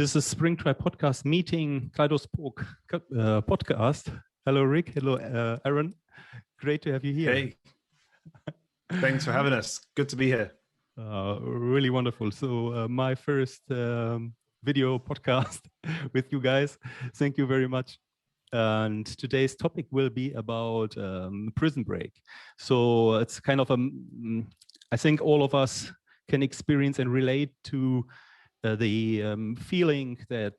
This is Springtribe Podcast meeting Kaleidospoke Podcast. Hello, Rick. Hello, Aron. Great to have you here. Hey, thanks for having us. Good to be here. Really wonderful. So my first video podcast with you guys. Thank you very much. And today's topic will be about prison break. So it's kind of I think all of us can experience and relate to the feeling that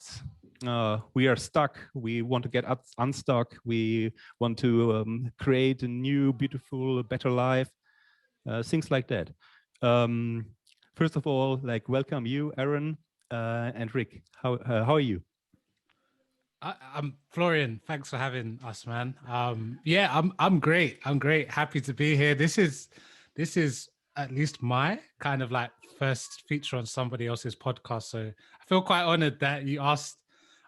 we are stuck. We want to get unstuck. We want to create a new, beautiful, better life. Things like that. First of all, welcome you, Aron and Rick. How are you? I'm Florian. Thanks for having us, man. Yeah, I'm great. I'm great. Happy to be here. This is at least my kind of first feature on somebody else's podcast. So I feel quite honored that you asked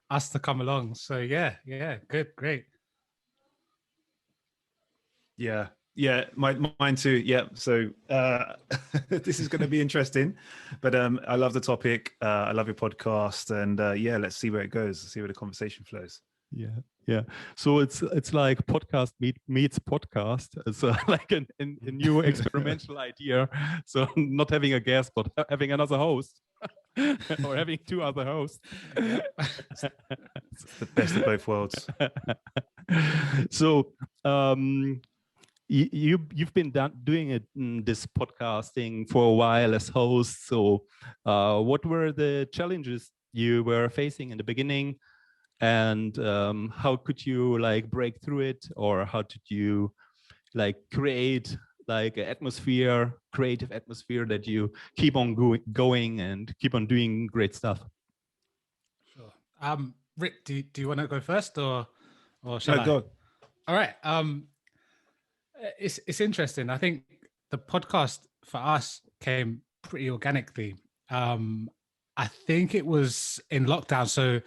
us to come along. So yeah, good, great. Yeah, mine too. Yeah, so this is going to be interesting, but I love the topic. I love your podcast, and yeah, let's see where it goes. See where the conversation flows. Yeah. So it's like podcast meets podcast. It's like a new experimental idea. So not having a guest, but having another host, or having two other hosts. It's the best of both worlds. So you've been doing this podcasting for a while as host. So what were the challenges you were facing in the beginning? And how could you break through it, or how did you create an atmosphere, creative atmosphere that you keep on going and keep on doing great stuff? Sure. Rick, do you want to go first, or shall I? Go. All right. It's interesting. I think the podcast for us came pretty organically. I think it was in lockdown. So,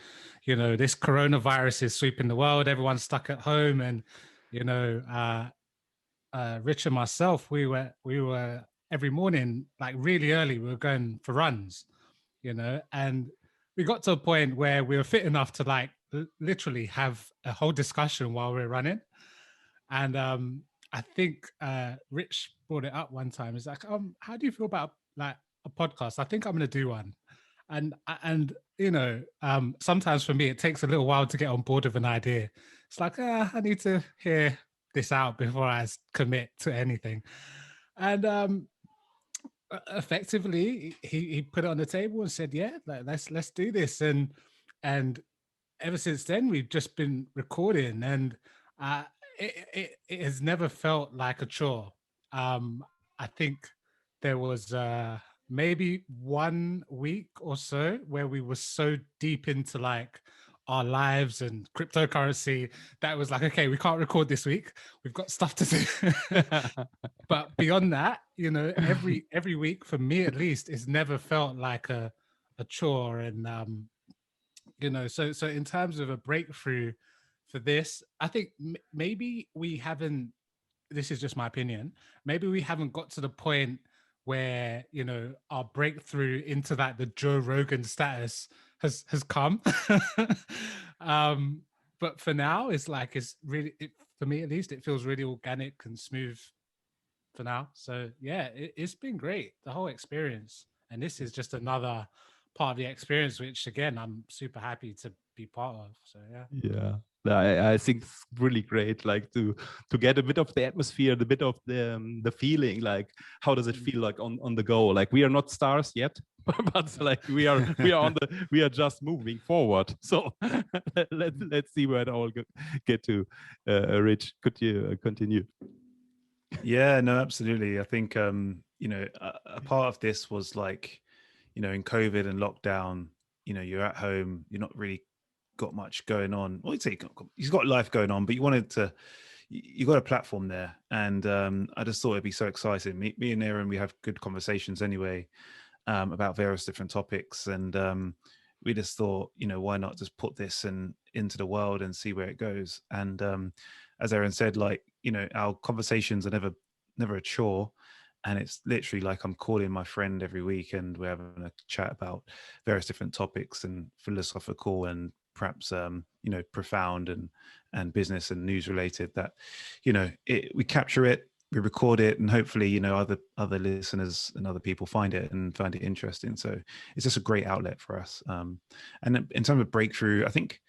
this coronavirus is sweeping the world. Everyone's stuck at home, and Rich and myself, we were every morning, really early, we were going for runs, and we got to a point where we were fit enough to literally have a whole discussion while we we're running. And I think Rich brought it up one time. It's like, how do you feel about a podcast? I think I'm going to do one. And sometimes for me, it takes a little while to get on board with an idea. It's like, I need to hear this out before I commit to anything. And effectively, he put it on the table and said, yeah, let's do this. And ever since then, we've just been recording, and it has never felt like a chore. I think there was maybe 1 week or so where we were so deep into our lives and cryptocurrency that was okay, we can't record this week. We've got stuff to do. But beyond that, every week for me at least, it's never felt like a chore. And so in terms of a breakthrough for this, I think maybe we haven't. This is just my opinion. Maybe we haven't got to the point where our breakthrough into the Joe Rogan status has come. But for now, it's really, for me at least, it feels really organic and smooth for now. So yeah, it's been great, the whole experience. And this is just another part of the experience, which again, I'm super happy to be part of. So yeah. I think it's really great, to get a bit of the atmosphere, a bit of the feeling, how does it feel on the go? We are not stars yet, but we are just moving forward. So let's see where it all get to. Rich, could you continue? Yeah, no, absolutely. I think a part of this was in COVID and lockdown, you're at home, you're not really got much going on. Well, you've got life going on, but you got a platform there. And I just thought it'd be so exciting. Me and Aron, we have good conversations anyway about various different topics. And we just thought, why not just put this into the world and see where it goes. And as Aron said, our conversations are never a chore. And it's literally like I'm calling my friend every week and we're having a chat about various different topics and philosophical and perhaps profound and business and news related, that we capture it, we record it, and hopefully other listeners and other people find it interesting. So it's just a great outlet for us. And in terms of breakthrough, I think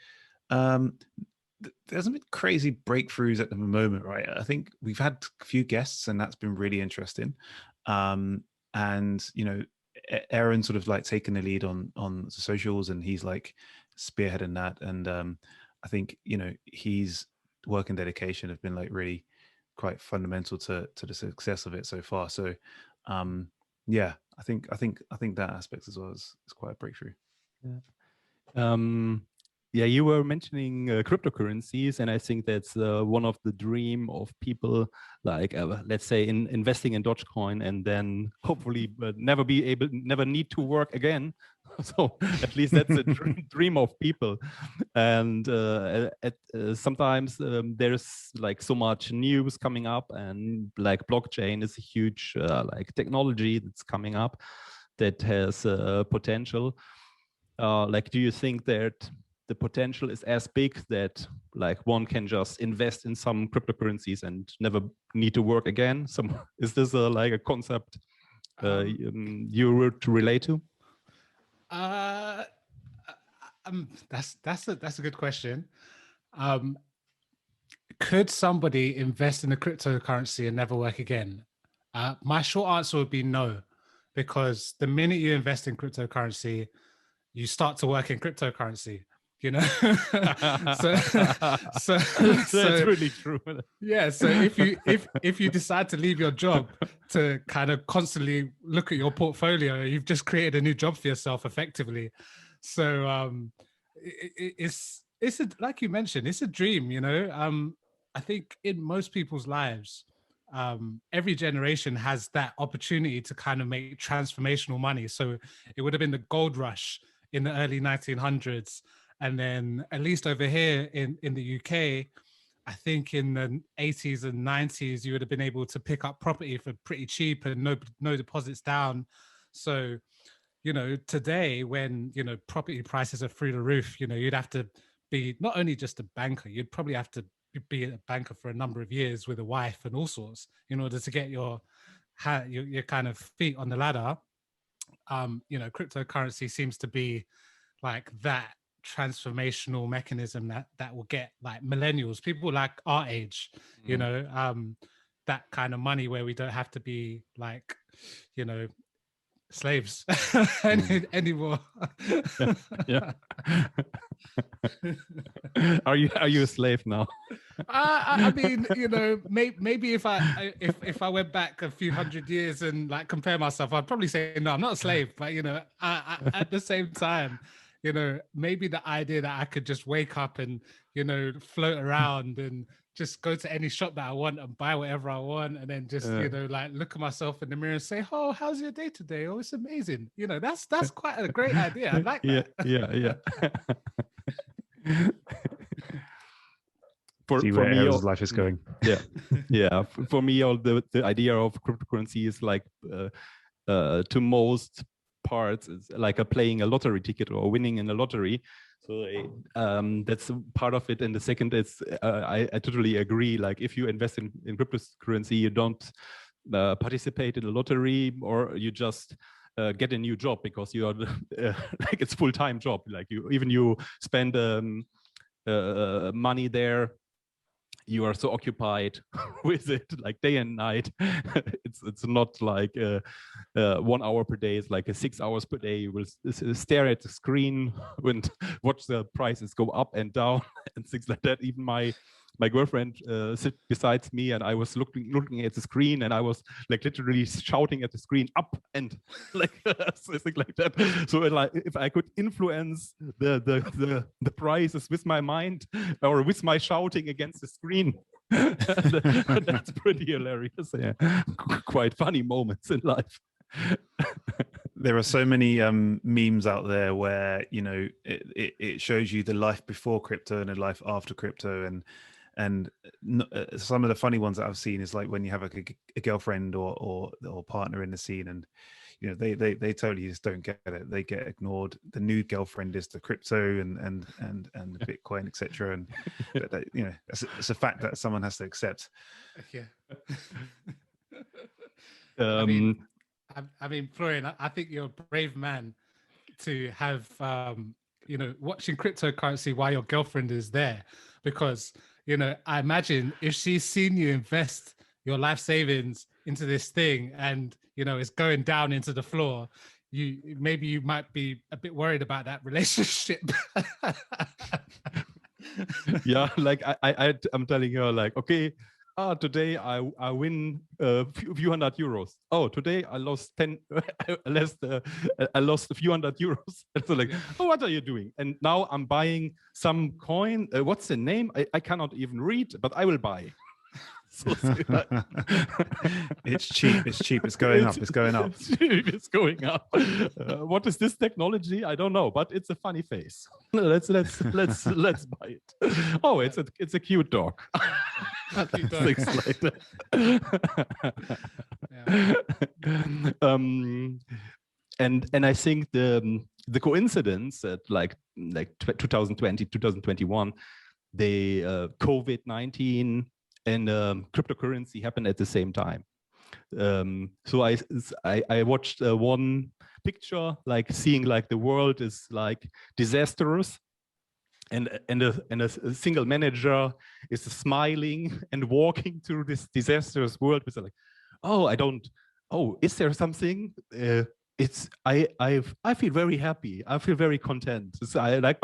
there's been crazy breakthroughs at the moment, right? I think we've had a few guests and that's been really interesting. And Aaron sort of like taking the lead on the socials, and he's like spearheading that. And I think his work and dedication have been like really quite fundamental to the success of it so far. So yeah, I think that aspect as well is quite a breakthrough. Yeah, you were mentioning cryptocurrencies, and I think that's one of the dream of people, like let's say investing in Dogecoin, and then hopefully never need to work again. So at least that's a dream of people. And sometimes there's like so much news coming up, and like blockchain is a huge like technology that's coming up that has potential. Like, do you think that the potential is as big that like one can just invest in some cryptocurrencies and never need to work again? Is this like a concept you were to relate to? That's a good question. Could somebody invest in a cryptocurrency and never work again? My short answer would be no, because the minute you invest in cryptocurrency, you start to work in cryptocurrency. So that's really true. Yeah, so if you decide to leave your job to kind of constantly look at your portfolio, you've just created a new job for yourself effectively. So it's a, like you mentioned, it's a dream. I think in most people's lives, every generation has that opportunity to kind of make transformational money. So it would have been the gold rush in the early 1900s. And then at least over here in the UK, I think in the 80s and 90s, you would have been able to pick up property for pretty cheap and no deposits down. So, today when, property prices are through the roof, you'd have to be not only just a banker, you'd probably have to be a banker for a number of years with a wife and all sorts in order to get your kind of feet on the ladder. Cryptocurrency seems to be like that transformational mechanism that will get like millennials, people like our age, that kind of money where we don't have to be like, slaves anymore. Yeah. Are you a slave now? I mean, maybe if I went back a few hundred years and like compare myself, I'd probably say no, I'm not a slave. But at the same time, maybe the idea that I could just wake up and float around and just go to any shop that I want and buy whatever I want, and then just like look at myself in the mirror and say, "Oh, how's your day today? Oh, it's amazing." That's quite a great idea. I like that. Yeah. For me, Aaron's life is going. Yeah. For me, all the idea of cryptocurrency is like to most parts it's like playing a lottery ticket or winning in a lottery. So that's part of it. And the second is I totally agree. Like if you invest in cryptocurrency, you don't participate in a lottery, or you just get a new job because you are like it's full-time job. Like you spend money there, you are so occupied with it like day and night. It's not like 1 hour per day. It's like 6 hours per day. You will stare at the screen and watch the prices go up and down and things like that. Even my girlfriend sit besides me, and I was looking at the screen, and I was like literally shouting at the screen up and like something like that. So like if I could influence the prices with my mind or with my shouting against the screen, that's pretty hilarious. Yeah, quite funny moments in life. There are so many memes out there where it shows you the life before crypto and the life after crypto, and And some of the funny ones that I've seen is like when you have a girlfriend or partner in the scene, and they totally just don't get it. They get ignored. The new girlfriend is the crypto and the Bitcoin, etc. And it's a fact that someone has to accept. Yeah. Um, I mean, Florian, I think you're a brave man to have, watching cryptocurrency while your girlfriend is there, because, I imagine if she's seen you invest your life savings into this thing and, it's going down into the floor, you might be a bit worried about that relationship. Yeah, like I'm telling her, like, okay, today I win a few hundred euros. Oh, today I lost I lost a few hundred euros. So like, oh, what are you doing? And now I'm buying some coin. What's the name? I cannot even read, but I will buy. So it's cheap. It's going up. It's going up. It's going up. What is this technology? I don't know, but it's a funny face. Let's buy it. Oh, it's a cute dog. Things like that. And I think the coincidence that like 2020, 2021, the COVID-19 and cryptocurrency happened at the same time. So I watched one picture, like seeing like the world is like disastrous, and a single manager is smiling and walking through this disastrous world with like, is there something? I feel very happy. I feel very content. So I like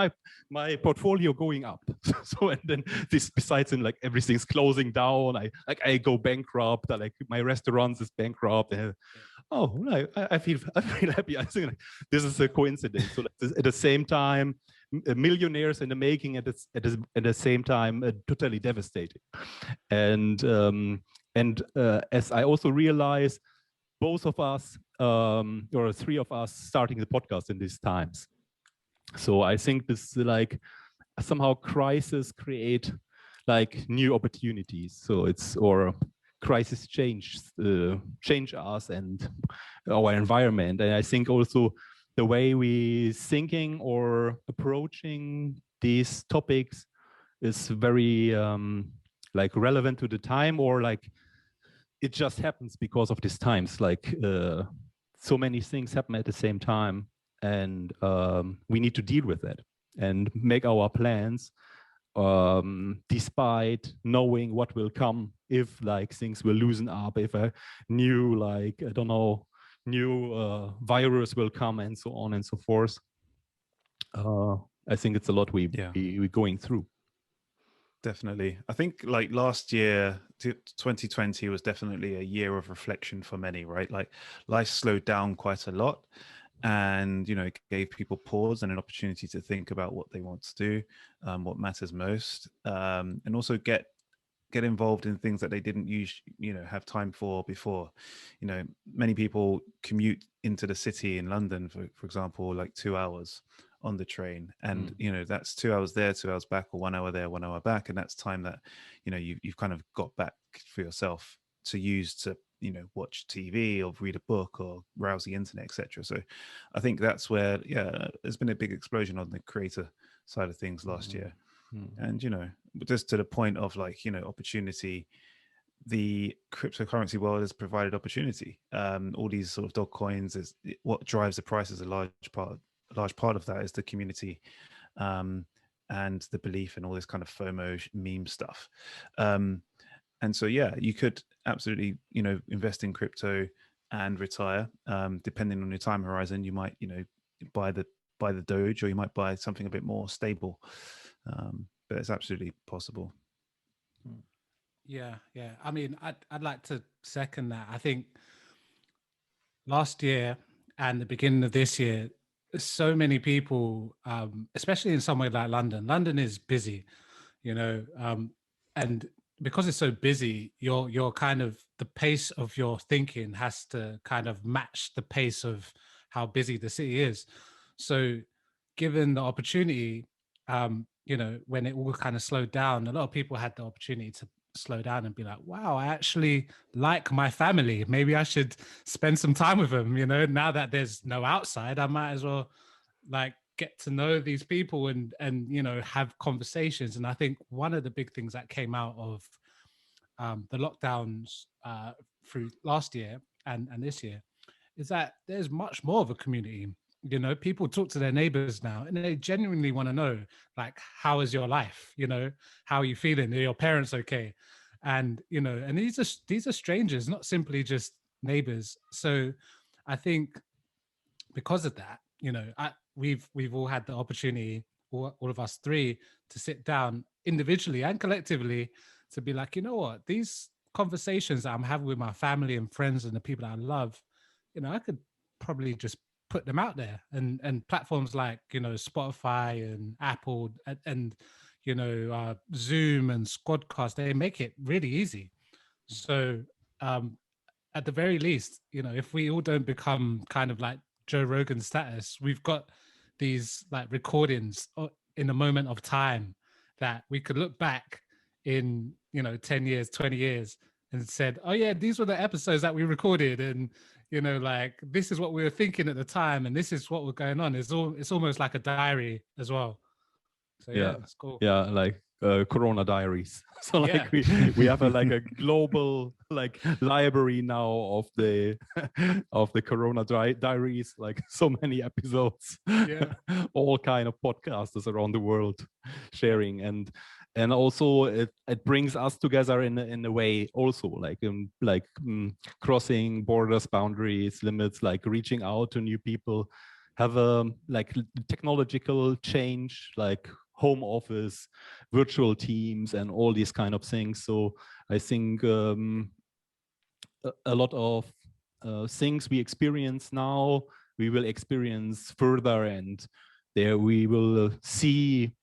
my portfolio going up. So and then this, besides in like everything's closing down, I go bankrupt. Like my restaurants is bankrupt. I feel happy. I think like, this is a coincidence. So like, at the same time, millionaires in the making, at the same time, totally devastating. And as I also realized, both of us, or three of us, starting the podcast in these times. So I think this like somehow crisis create like new opportunities. So crisis change us and our environment. And I think also the way we thinking or approaching these topics is very like relevant to the time, or like it just happens because of these times. Like so many things happen at the same time, and we need to deal with that and make our plans despite knowing what will come, if like things will loosen up, if a new like new virus will come, and so on and so forth. I think it's a lot we're going through. Definitely. I think like last year, 2020 was definitely a year of reflection for many, right? Like life slowed down quite a lot, and it gave people pause and an opportunity to think about what they want to do, what matters most, and also get involved in things that they didn't have time for before. Many people commute into the city in London, for example, like 2 hours on the train, and that's 2 hours there, 2 hours back, or 1 hour there, 1 hour back, and that's time that you've kind of got back for yourself to use to watch TV or read a book or browse the internet, etc. So I think that's where there's been a big explosion on the creator side of things last year. And just to the point of like opportunity, the cryptocurrency world has provided opportunity. All these sort of dog coins is what drives the price. Is a large part of that is the community, and the belief and all this kind of FOMO meme stuff. And so you could absolutely invest in crypto and retire, depending on your time horizon. You might buy the Doge, or you might buy something a bit more stable, but it's absolutely possible. Yeah. I mean, I'd like to second that. I think last year and the beginning of this year, so many people, especially in somewhere like London. London is busy, and because it's so busy, you're kind of, the pace of your thinking has to kind of match the pace of how busy the city is. So given the opportunity, when it all kind of slowed down, a lot of people had the opportunity to slow down and be like, wow, I actually like my family. Maybe I should spend some time with them. Now that there's no outside, I might as well like get to know these people and have conversations. And I think one of the big things that came out of the lockdowns through last year and this year is that there's much more of a community. People talk to their neighbors now and they genuinely want to know, like, how is your life? How are you feeling? Are your parents okay? And and these are strangers, not simply just neighbors. So I think because of that, we've all had the opportunity, all of us three, to sit down individually and collectively to be like, what, these conversations that I'm having with my family and friends and the people that I love, I could probably just put them out there. And platforms like Spotify and Apple and Zoom and Squadcast, they make it really easy. So at the very least, if we all don't become kind of like Joe Rogan status, we've got these like recordings in a moment of time that we could look back in 10 years, 20 years and said, oh yeah, these were the episodes that we recorded, and like this is what we were thinking at the time and this is what was going on. It's almost like a diary as well. So yeah, it's cool. Yeah, like Corona diaries. So like we have a global like library now of the Corona diaries, like so many episodes, all kind of podcasters around the world sharing, and also it brings us together in a way also, like crossing borders, boundaries, limits, like reaching out to new people, have a like technological change, like home office, virtual teams, and all these kind of things. So I think a lot of things we experience now, we will experience further, and there we will see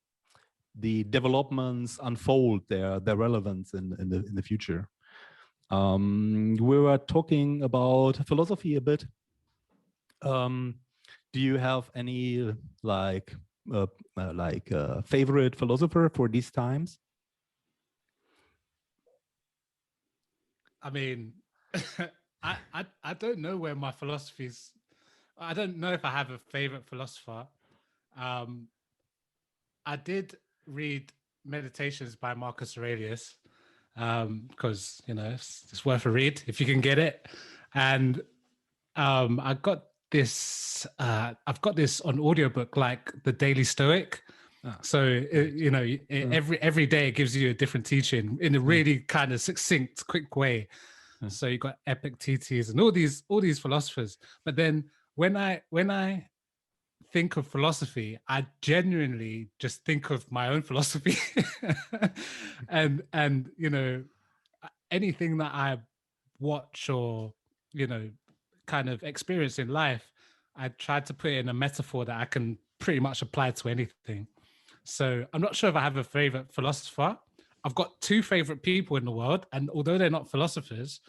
the developments unfold their relevance in the future. We were talking about philosophy a bit. Do you have any favorite philosopher for these times? I mean, I don't know where my philosophy's. I don't know if I have a favorite philosopher. I did read Meditations by Marcus Aurelius because it's worth a read if you can get it. And I got this. I've got this on audiobook, like the Daily Stoic. So every day it gives you a different teaching in a really kind of succinct, quick way. So you got Epictetus and all these philosophers. But then when I think of philosophy, I genuinely just think of my own philosophy, and anything that I watch or kind of experience in life, I tried to put it in a metaphor that I can pretty much apply to anything. So I'm not sure if I have a favorite philosopher. I've got two favorite people in the world, and although they're not philosophers,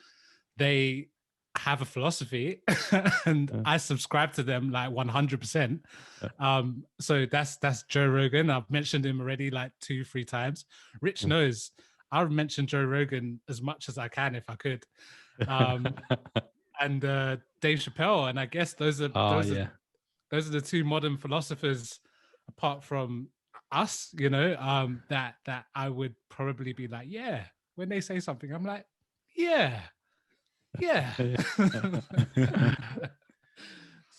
they have a philosophy and I subscribe to them like 100%. So that's Joe Rogan. I've mentioned him already like 2-3 times. Rich knows I've mentioned Joe Rogan as much as I can if I could. And Dave Chappelle. And I guess those are the two modern philosophers apart from us, that I would probably be like, yeah, when they say something, I'm like, yeah. So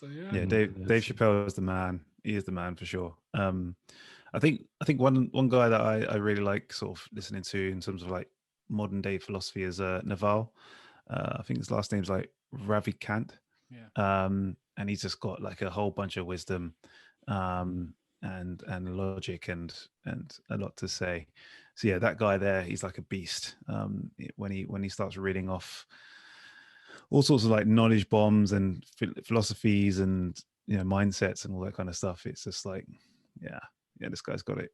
Dave Chappelle is the man. He is the man for sure. I think one guy that I really like sort of listening to in terms of like modern day philosophy is Naval. I think his last name's like Ravikant. And he's just got like a whole bunch of wisdom and logic and a lot to say. So yeah, that guy there, he's like a beast. When he starts reading off all sorts of like knowledge bombs and philosophies and mindsets and all that kind of stuff, it's just like this guy's got it.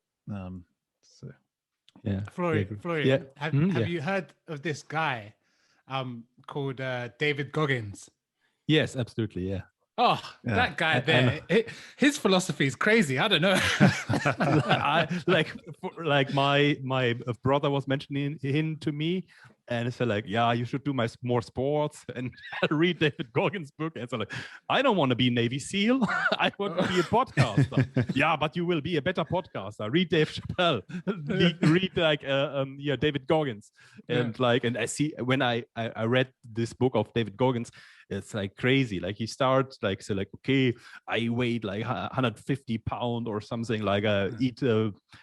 Florian, have you heard of this guy called David Goggins? Yes, absolutely. Oh, Yeah. that guy there, his philosophy is crazy. I don't know. My brother was mentioning him to me, and he said like, yeah, you should do more sports and read David Goggins' book. And so like, I don't want to be Navy SEAL. I want to be a podcaster. Yeah, but you will be a better podcaster. Read Dave Chappelle. read David Goggins. And and I see when I read this book of David Goggins, it's like crazy. Like he starts okay, I weighed like 150 pounds or something, like eat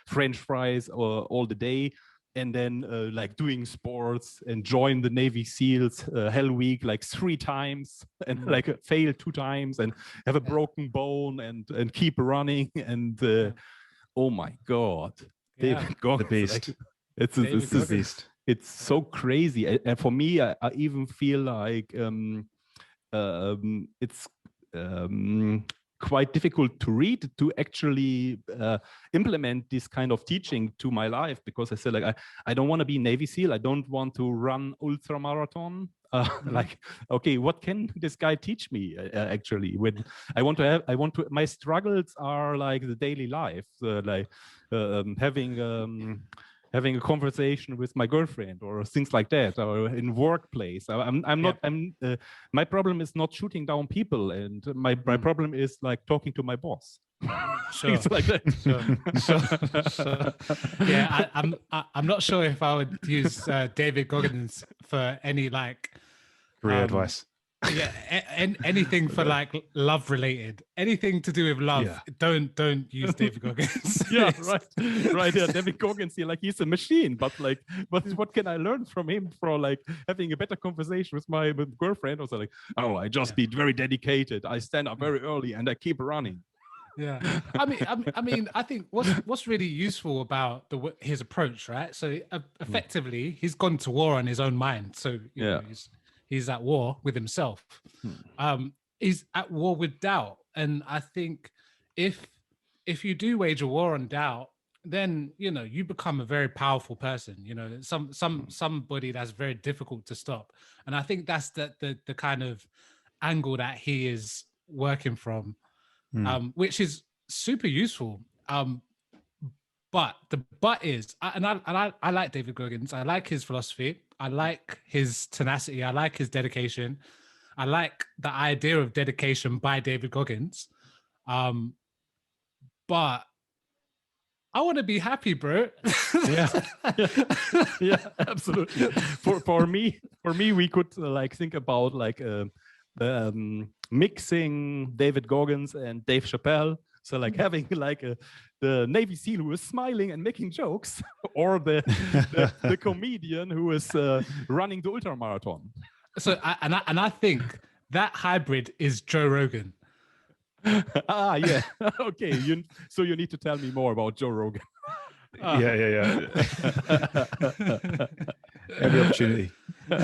French fries all the day, and then like doing sports and join the Navy SEALs Hell Week like 3 times and like fail 2 times and have a broken bone and keep running and oh my God, David Goggins, the beast. It's a beast. It's so crazy, and for me, I even feel like it's quite difficult to read, to actually implement this kind of teaching to my life, because I said like I don't want to be Navy SEAL. I don't want to run ultra marathon. Like, okay, what can this guy teach me actually? When my struggles are like the daily life, having a conversation with my girlfriend or things like that, or in workplace. My problem is not shooting down people, and my problem is like talking to my boss. Sure. Things like that. Sure. Yeah, I'm not sure if I would use David Goggins for any like career advice. Yeah, anything for like love related, anything to do with love. Yeah. Don't use David Goggins. Yeah, right. Yeah, David Goggins, he's a machine, but like, what can I learn from him for like having a better conversation with my girlfriend? Or so like, oh, I just be very dedicated. I stand up very early and I keep running. Yeah, I mean, I think what's really useful about his approach, right? So effectively, he's gone to war on his own mind. So you know, he's at war with himself. He's at war with doubt, and I think if you do wage a war on doubt, then you know you become a very powerful person. You know, somebody that's very difficult to stop. And I think that's the kind of angle that he is working from. Which is super useful. But the is, I like David Goggins. I like his philosophy. I like his tenacity. I like his dedication. I like the idea of dedication by David Goggins. But I want to be happy, bro. Yeah, absolutely. For me, we could like think about like mixing David Goggins and Dave Chappelle. So like having like the Navy SEAL who is smiling and making jokes, or the comedian who is running the ultramarathon. So I think that hybrid is Joe Rogan. Yeah. Okay. So you need to tell me more about Joe Rogan. Yeah. Every opportunity. I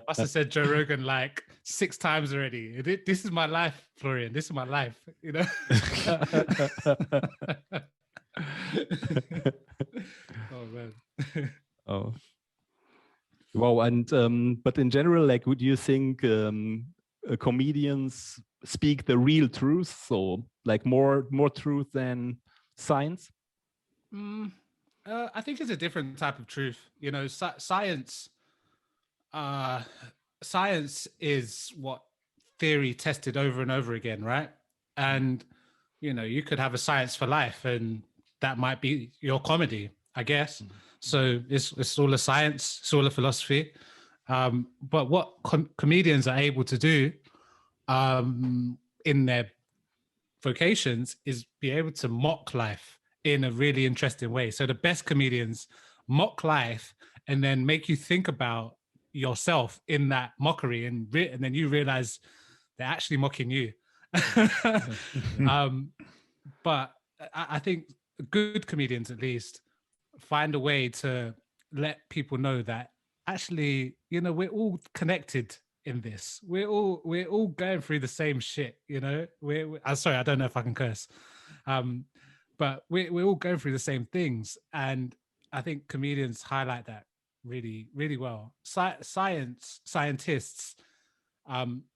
must have said Joe Rogan like 6 times already. This is my life, Florian. This is my life, you know. Oh man. Oh. Wow. And but in general, like, would you think comedians speak the real truth? So like more truth than science? I think it's a different type of truth. You know, science is what theory tested over and over again, right? And you know, you could have a science for life, and that might be your comedy, I guess. So it's all a science, it's all a philosophy. But what comedians are able to do in their vocations is be able to mock life in a really interesting way. So the best comedians mock life and then make you think about yourself in that mockery, and then you realize they're actually mocking you. But I think good comedians, at least, find a way to let people know that actually, you know, we're all connected in this. We're all going through the same shit, you know. I'm sorry, I don't know if I can curse. But we're all going through the same things, and I think comedians highlight that really, really well. Scientists,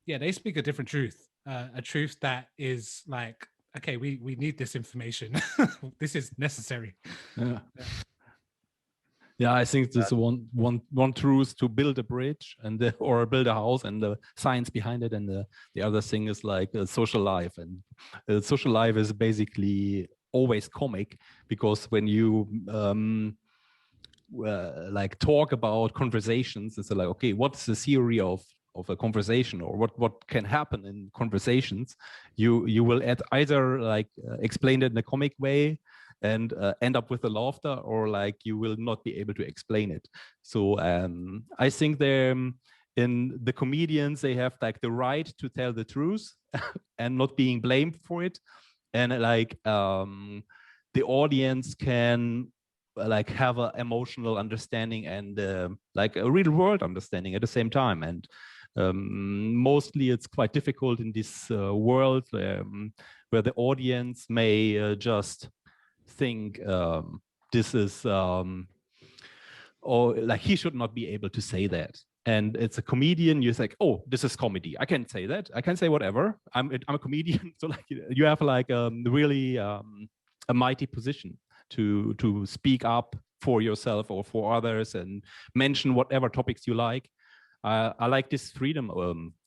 they speak a different truth, a truth that is like, okay, we need this information. This is necessary. Yeah. Yeah, I think this one truth to build a bridge or build a house, and the science behind it, and the other thing is like social life, and social life is basically always comic, because when you like talk about conversations, it's like, okay, what's the theory of a conversation, or what can happen in conversations? You will either like explain it in a comic way and end up with a laughter, or like you will not be able to explain it. So I think in the comedians, they have like the right to tell the truth and not being blamed for it, and like the audience can like have an emotional understanding and like a real world understanding at the same time. And mostly it's quite difficult in this world where the audience may just think this is or like he should not be able to say that. And it's a comedian, you're like, oh, this is comedy, I can say that, I can say whatever, I'm a comedian. So like you have like really a mighty position to speak up for yourself or for others and mention whatever topics you like. I like this freedom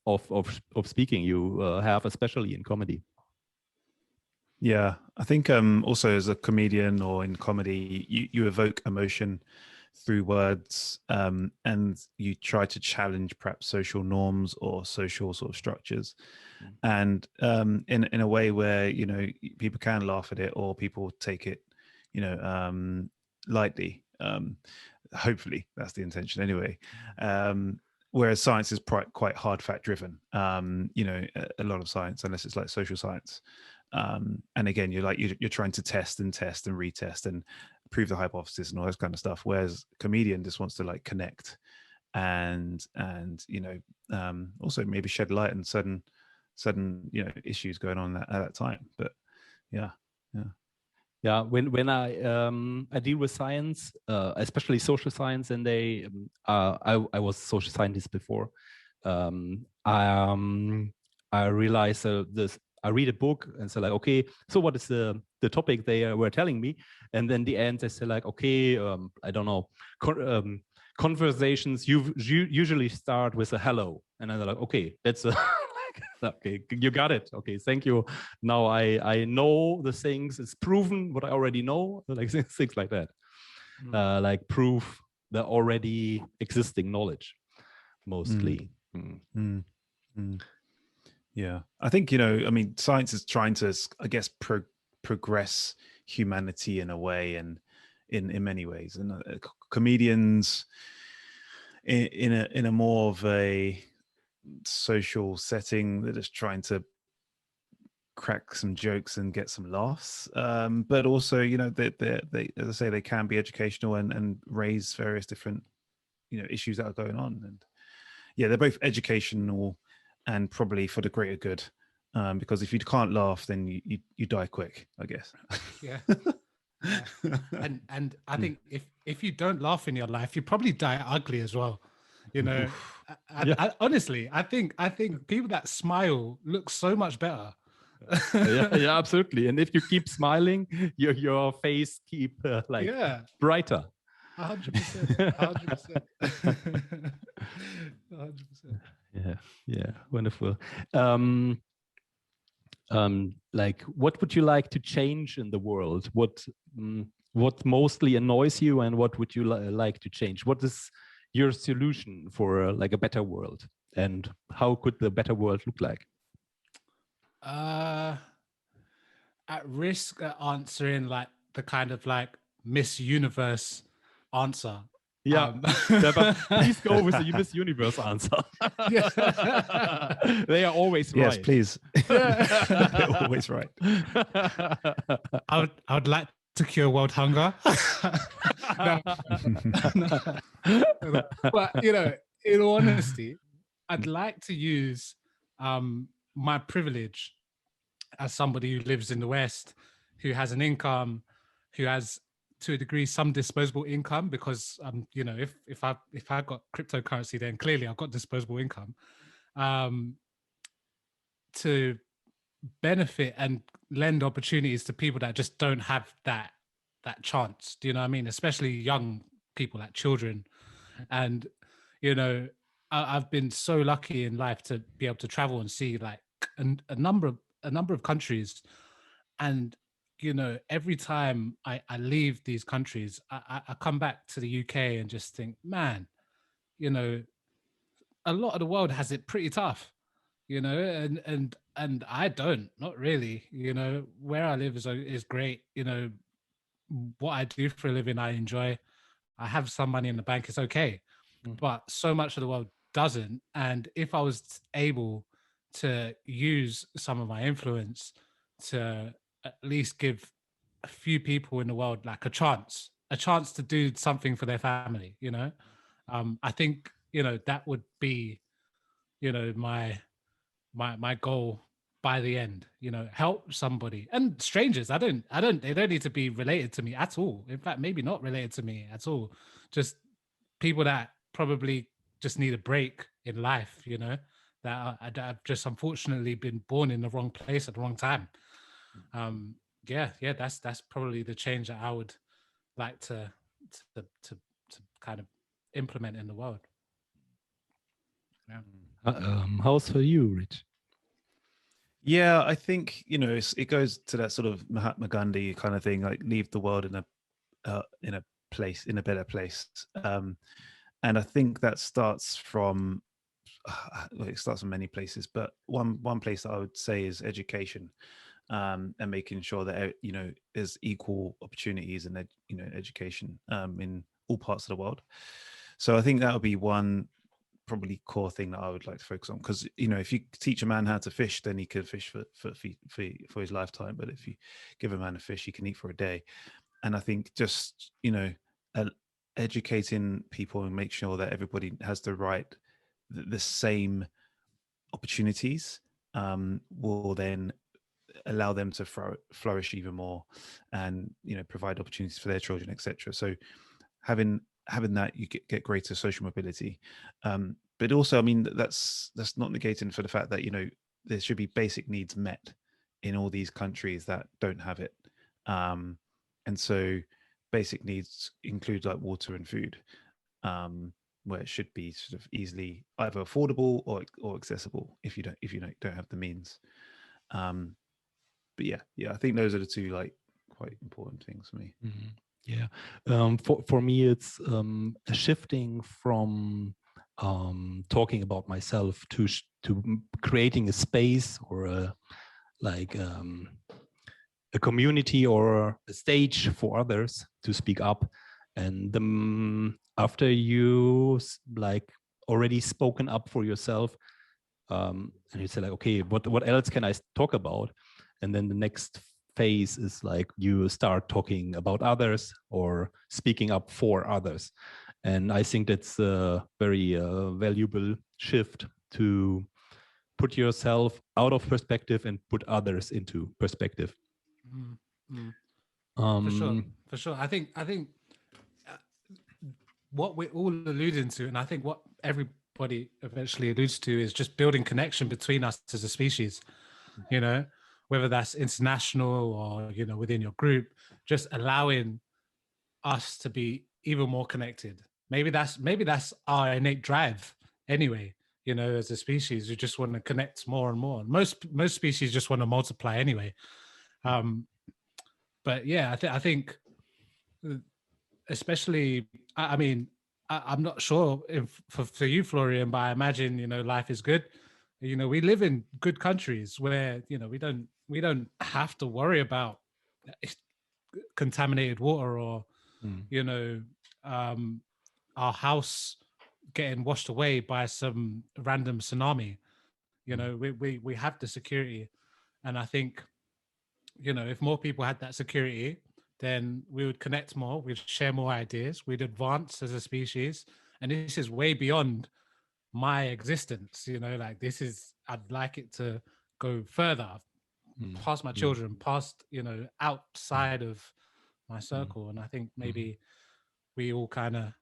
of speaking you have, especially in comedy. Yeah, I think also as a comedian or in comedy, you evoke emotion through words, and you try to challenge perhaps social norms or social sort of structures, and in a way where, you know, people can laugh at it or people take it, you know, lightly. Hopefully that's the intention anyway. Whereas science is quite hard fact driven. You know, a lot of science, unless it's like social science. And again, you're trying to test and retest and prove the hypothesis and all this kind of stuff. Whereas comedian just wants to like connect and you know, also maybe shed light on certain you know issues going on at that time. But yeah. When I deal with science, especially social science, and I was a social scientist before. I realized this. I read a book and say like, okay, so what is the topic they were telling me? And then the end they say like, okay, I don't know, conversations usually start with a hello, and I'm like, okay, that's a okay, you got it. Okay, thank you. Now I know the things. It's proven what I already know, like things like that, like prove the already existing knowledge, mostly. Yeah, I think, you know, I mean, science is trying to, I guess, progress humanity in a way, and in many ways. And comedians in a more of a social setting, they're just trying to crack some jokes and get some laughs, but also, you know, they as I say, they can be educational and raise various different, you know, issues that are going on. And yeah, they're both educational and probably for the greater good, because if you can't laugh, then you die quick, I guess. Yeah. And I think if you don't laugh in your life, you probably die ugly as well. You know, I honestly, I think people that smile look so much better. Yeah, absolutely. And if you keep smiling, your face keep like brighter. 100%. 100%. 100%. Yeah, wonderful. Like, what would you like to change in the world? What mostly annoys you, and what would you like to change? What is your solution for like a better world, and how could the better world look like? At risk of answering like the kind of like Miss Universe answer. Yeah, but please go with the Miss Universe answer. They are always right. Yes, please. They're always right. I would like to cure world hunger. But you know, in all honesty, I'd like to use my privilege as somebody who lives in the West, who has an income, who has to a degree some disposable income, because you know, if I got cryptocurrency, then clearly I've got disposable income. um, to benefit and lend opportunities to people that just don't have that chance. Do you know what I mean? Especially young people, like children. And you know, I've been so lucky in life to be able to travel and see like a number of countries. And you know, every time I leave these countries, I come back to the UK and just think, man, you know, a lot of the world has it pretty tough, you know, and I don't, not really. You know, where I live is great. You know, what I do for a living, I enjoy. I have some money in the bank, it's okay. But so much of the world doesn't. And if I was able to use some of my influence to at least give a few people in the world like a chance to do something for their family, you know, I think, you know, that would be, you know, my goal by the end. You know, help somebody. And strangers, they don't need to be related to me at all. In fact, maybe not related to me at all. Just people that probably just need a break in life, you know, that have just unfortunately been born in the wrong place at the wrong time. Yeah, that's probably the change that I would like to kind of implement in the world. Yeah. How's for you, Rich? Yeah, I think, you know, it goes to that sort of Mahatma Gandhi kind of thing, like leave the world in a better place. And I think that starts from well, it starts from many places, but one place that I would say is education, and making sure that you know there's equal opportunities and you know education in all parts of the world. So I think that would be one probably core thing that I would like to focus on, because you know if you teach a man how to fish, then he could fish for his lifetime. But if you give a man a fish, he can eat for a day. And I think just you know educating people and make sure that everybody has the same opportunities will then allow them to flourish even more, and you know provide opportunities for their children, etc. So having that, you get greater social mobility. But also, I mean, that's not negating for the fact that you know there should be basic needs met in all these countries that don't have it. And so basic needs include like water and food, where it should be sort of easily either affordable or accessible if you don't have the means. But yeah, I think those are the two like quite important things for me. Mm-hmm. Yeah, for me, it's shifting from talking about myself to creating a space or a community or a stage for others to speak up. And after you like already spoken up for yourself, and you say like, okay, what else can I talk about? And then the next phase is like you start talking about others or speaking up for others. And I think that's a very valuable shift to put yourself out of perspective and put others into perspective. For sure. I think what we're all alluding to, and I think what everybody eventually alludes to, is just building connection between us as a species. You know, whether that's international or you know within your group, just allowing us to be even more connected. Maybe that's our innate drive anyway. You know, as a species, we just want to connect more and more. Most species just want to multiply anyway. But yeah, I think especially, I mean, I'm not sure if for you, Florian, but I imagine, you know, life is good. You know, we live in good countries where, you know, we don't have to worry about contaminated water or, you know, our house getting washed away by some random tsunami. You know, we have the security. And I think, you know, if more people had that security, then we would connect more, we'd share more ideas, we'd advance as a species. And this is way beyond my existence, you know, like I'd like it to go further, past my children, past, you know, outside of my circle. And I think maybe we all kind of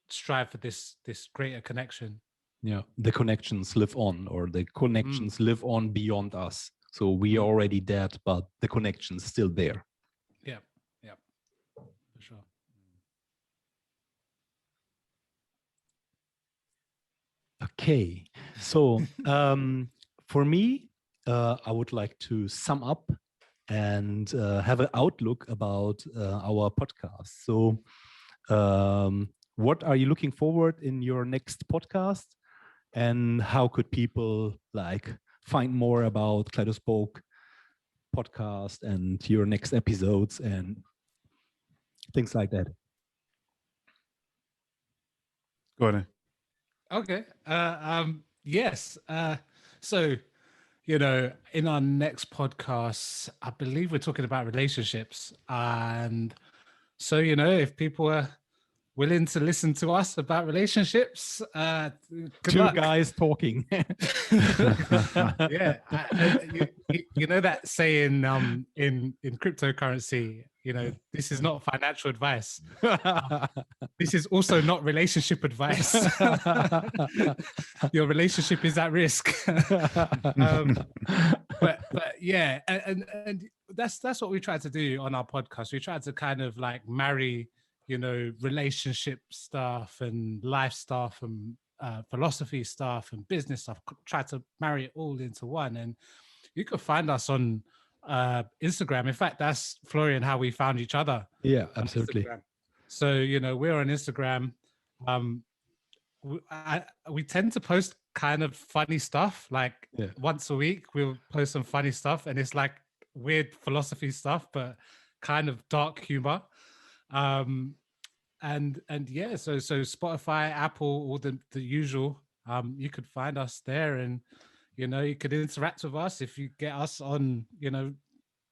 strive for this greater connection. Yeah, the connections live on, or the connections live on beyond us. So we are already dead, but the connection's still there. Yeah, for sure. Okay, so for me, I would like to sum up and have an outlook about our podcast. So what are you looking forward in your next podcast? And how could people find more about Kaleidospoke podcast and your next episodes and things like that? Go on. Okay. Yes. So, in our next podcast, I believe we're talking about relationships. And so, if people are willing to listen to us about relationships, good luck. Guys talking. Yeah. You know that saying in cryptocurrency, this is not financial advice. This is also not relationship advice. Your relationship is at risk. But yeah, and that's what we try to do on our podcast. We try to kind of marry, relationship stuff and life stuff and philosophy stuff and business stuff, try to marry it all into one. And you can find us on Instagram. In fact, that's, Florian, how we found each other. Yeah, absolutely. So, we're on Instagram. We tend to post kind of funny stuff, once a week we'll post some funny stuff, and it's weird philosophy stuff, but kind of dark humor. And yeah, so Spotify, Apple, all the usual. You could find us there, and you could interact with us. If you get us on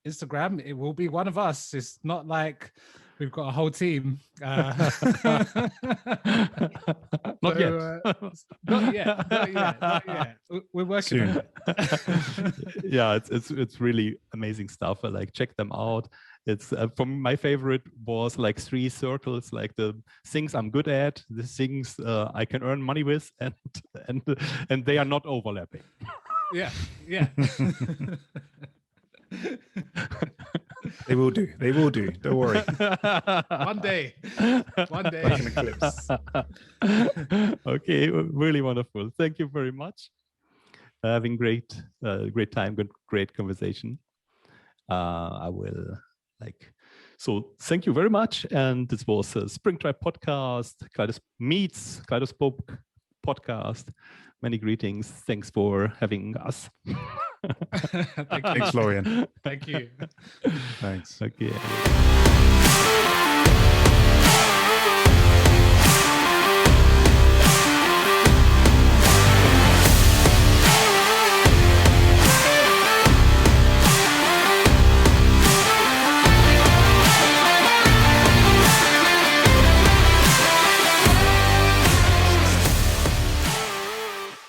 Instagram, it will be one of us. It's not like we've got a whole team. Not yet. We're working on it. Yeah, it's really amazing stuff. Check them out. It's from my favorite was 3 circles, the things I'm good at, the things I can earn money with, and they are not overlapping. Yeah. They will do. Don't worry. One day. Like an eclipse. Okay, really wonderful. Thank you very much. Having great time, great conversation. I will so thank you very much. And this was a Springtribe podcast, Kaleidospoke podcast. Many greetings. Thanks for having us. Thanks, Florian. Thank you. Thanks. Okay.